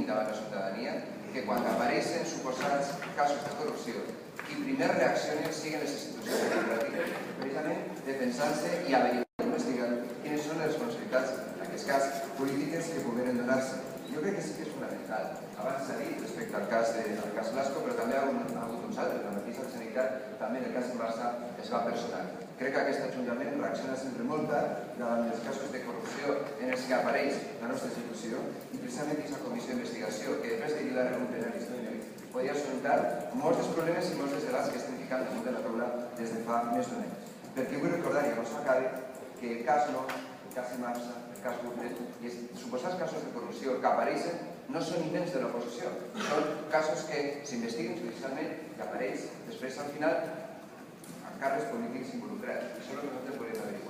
davant la ciutadania que quan apareixen suposats casos de corrupció qui primer reaccionen siguin les institucions democràtiques, precisament defensant-se i averiguant i investigant quines són les responsabilitats, en aquest cas, polítiques que puguen donar-se. Jo crec que sí que és fonamental. Abans s'ha dit respecte al cas Blasco, però també ha hagut uns altres. La mateixa Sanitat, també en el cas de Barça, es va personar. Crec que aquest Ajuntament reacciona sempre molt tard davant dels casos de corrupció en els que apareix la nostra institució i precisament aquesta comissió d'investigació, que després de la reunió plenària podria solucionar molts dels problemes i molts dels debats que estem ficant damunt de la taula des de fa més d'un any. Perquè vull recordar, i no s'acabi, que el cas No, el cas de Marsa, el cas Gurnet i els suposats casos de corrupció que apareixen no són invents de l'oposició, són casos que s'investiguen judicialment i apareix després al final amb càrrecs polítics involucrats. Això és el que nosaltres volem averiguar.